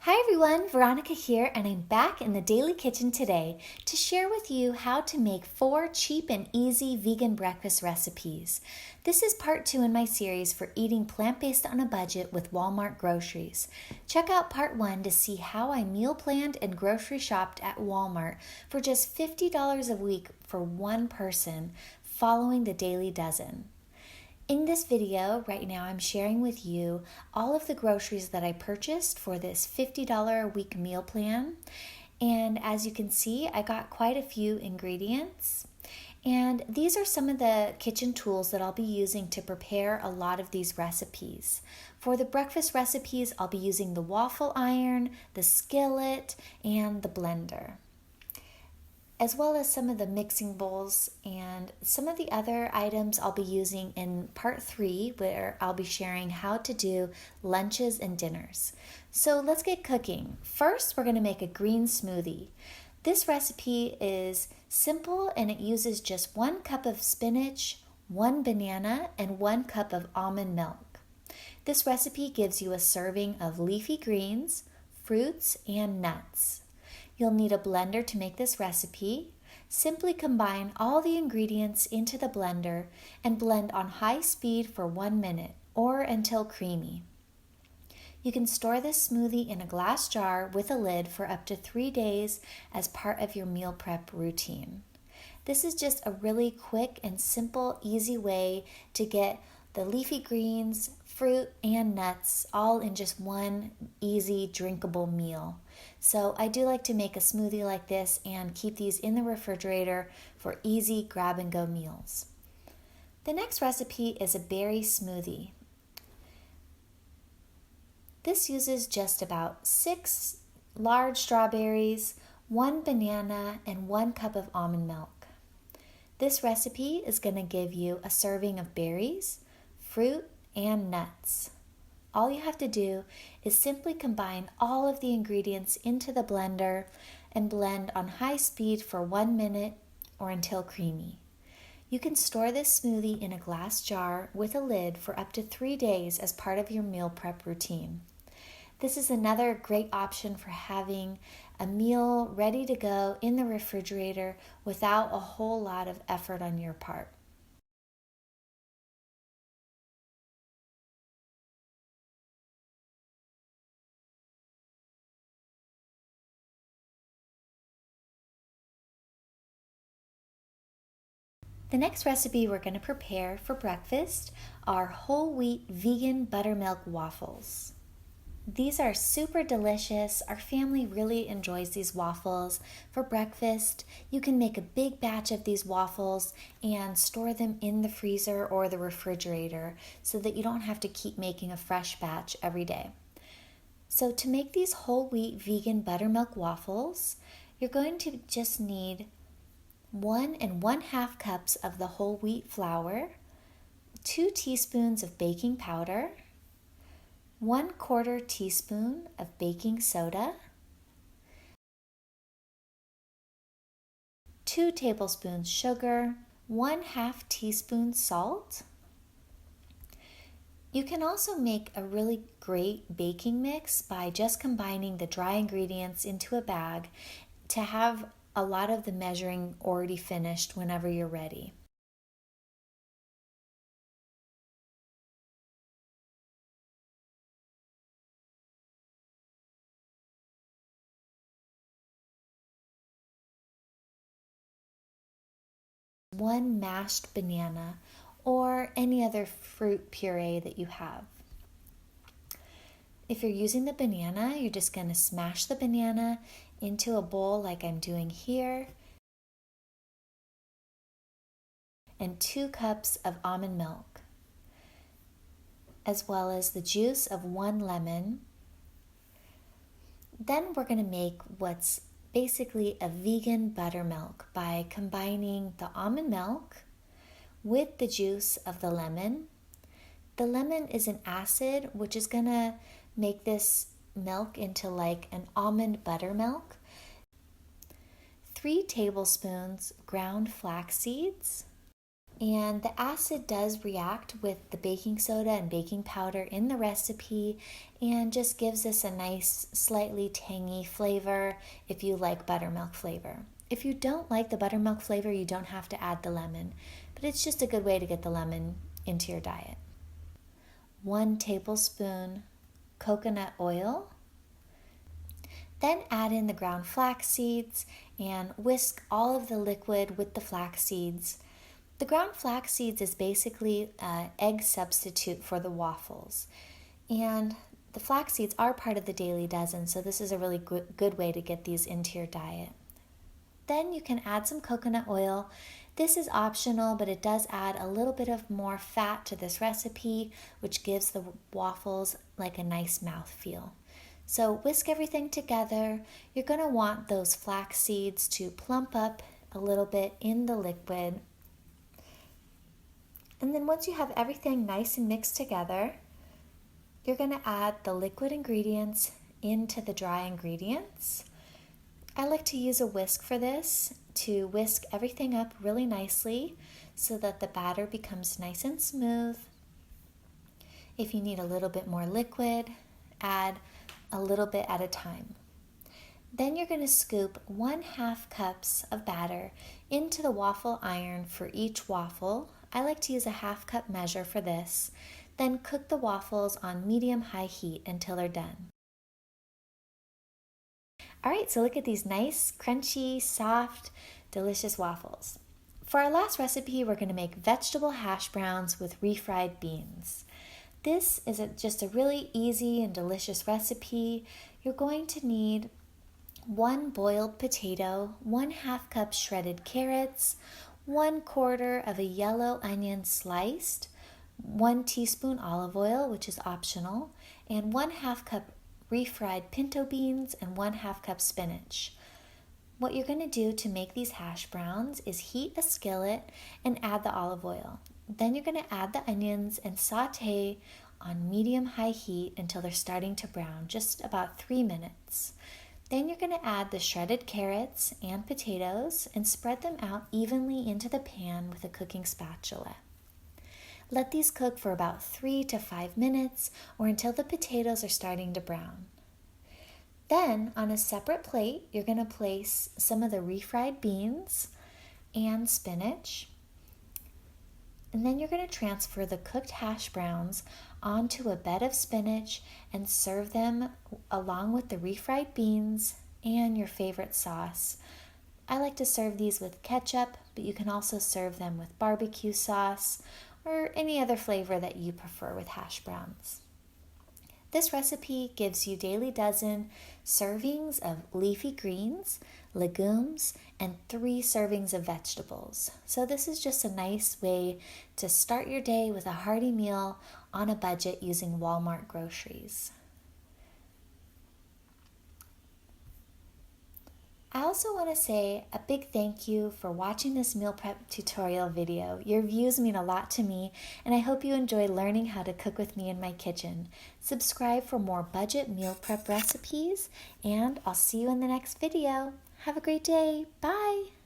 Hi everyone, Veronica here, and I'm back in the Dailey Kitchen today to share with you how to make 4 cheap and easy vegan breakfast recipes. This is part 2 in my series for eating plant-based on a budget with Walmart Groceries. Check out part 1 to see how I meal planned and grocery shopped at Walmart for just $50 a week for one person, following the Daily Dozen. In this video right now, I'm sharing with you all of the groceries that I purchased for this $50 a week meal plan. And as you can see, I got quite a few ingredients. And these are some of the kitchen tools that I'll be using to prepare a lot of these recipes. For the breakfast recipes, I'll be using the waffle iron, the skillet, and the blender, as well as some of the mixing bowls and some of the other items I'll be using in part 3, where I'll be sharing how to do lunches and dinners. So let's get cooking. First, we're going to make a green smoothie. This recipe is simple and it uses just 1 cup of spinach, 1 banana, and 1 cup of almond milk. This recipe gives you a serving of leafy greens, fruits, and nuts. You'll need a blender to make this recipe. Simply combine all the ingredients into the blender and blend on high speed for 1 minute or until creamy. You can store this smoothie in a glass jar with a lid for up to 3 days as part of your meal prep routine. This is just a really quick and simple, easy way to get the leafy greens, fruit, and nuts all in just one easy drinkable meal. So I do like to make a smoothie like this and keep these in the refrigerator for easy grab and go meals. The next recipe is a berry smoothie. This uses just about 6 large strawberries, 1 banana, and 1 cup of almond milk. This recipe is going to give you a serving of berries, fruit, and nuts. All you have to do is simply combine all of the ingredients into the blender and blend on high speed for 1 minute or until creamy. You can store this smoothie in a glass jar with a lid for up to 3 days as part of your meal prep routine. This is another great option for having a meal ready to go in the refrigerator without a whole lot of effort on your part. The next recipe we're going to prepare for breakfast are whole wheat vegan buttermilk waffles. These are super delicious. Our family really enjoys these waffles for breakfast. You can make a big batch of these waffles and store them in the freezer or the refrigerator so that you don't have to keep making a fresh batch every day. So to make these whole wheat vegan buttermilk waffles, you're going to just need 1 1/2 cups of the whole wheat flour, 2 teaspoons of baking powder, 1/4 teaspoon of baking soda, 2 tablespoons sugar, 1/2 teaspoon salt. You can also make a really great baking mix by just combining the dry ingredients into a bag to have a lot of the measuring already finished whenever you're ready. One mashed banana or any other fruit puree that you have. If you're using the banana, you're just going to smash the banana into a bowl like I'm doing here, and 2 cups of almond milk, as well as the juice of 1 lemon. Then we're going to make what's basically a vegan buttermilk by combining the almond milk with the juice of the lemon. The lemon is an acid, which is going to make this milk into like an almond buttermilk. 3 tablespoons ground flax seeds, And the acid does react with the baking soda and baking powder in the recipe and just gives us a nice, slightly tangy flavor if you like buttermilk flavor. If you don't like the buttermilk flavor, you don't have to add the lemon, but it's just a good way to get the lemon into your diet. 1 tablespoon coconut oil. Then add in the ground flax seeds and whisk all of the liquid with the flax seeds. The ground flax seeds is basically an egg substitute for the waffles. And the flax seeds are part of the Daily Dozen, so this is a really good way to get these into your diet. Then you can add some coconut oil. This is optional, but it does add a little bit of more fat to this recipe, which gives the waffles like a nice mouthfeel. So whisk everything together. You're going to want those flax seeds to plump up a little bit in the liquid. And then once you have everything nice and mixed together, you're going to add the liquid ingredients into the dry ingredients. I like to use a whisk for this to whisk everything up really nicely so that the batter becomes nice and smooth. If you need a little bit more liquid, add a little bit at a time. Then you're going to scoop 1/2 cups of batter into the waffle iron for each waffle. I like to use a 1/2 cup measure for this. Then cook the waffles on medium-high heat until they're done. All right, so look at these nice, crunchy, soft, delicious waffles. For our last recipe, we're going to make vegetable hash browns with refried beans. This is just a really easy and delicious recipe. You're going to need 1 boiled potato, 1/2 cup shredded carrots, 1/4 of a yellow onion sliced, 1 teaspoon olive oil, which is optional, and 1/2 cup refried pinto beans and 1/2 cup spinach. What you're going to do to make these hash browns is heat a skillet and add the olive oil. Then you're going to add the onions and saute on medium-high heat until they're starting to brown, just about 3 minutes. Then you're going to add the shredded carrots and potatoes and spread them out evenly into the pan with a cooking spatula. Let these cook for about 3 to 5 minutes or until the potatoes are starting to brown. Then, on a separate plate, you're going to place some of the refried beans and spinach. And then you're going to transfer the cooked hash browns onto a bed of spinach and serve them along with the refried beans and your favorite sauce. I like to serve these with ketchup, but you can also serve them with barbecue sauce or any other flavor that you prefer with hash browns. This recipe gives you Daily Dozen servings of leafy greens, legumes, and 3 servings of vegetables. So this is just a nice way to start your day with a hearty meal on a budget using Walmart Groceries. I also want to say a big thank you for watching this meal prep tutorial video. Your views mean a lot to me, and I hope you enjoy learning how to cook with me in my kitchen. Subscribe for more budget meal prep recipes, and I'll see you in the next video. Have a great day. Bye!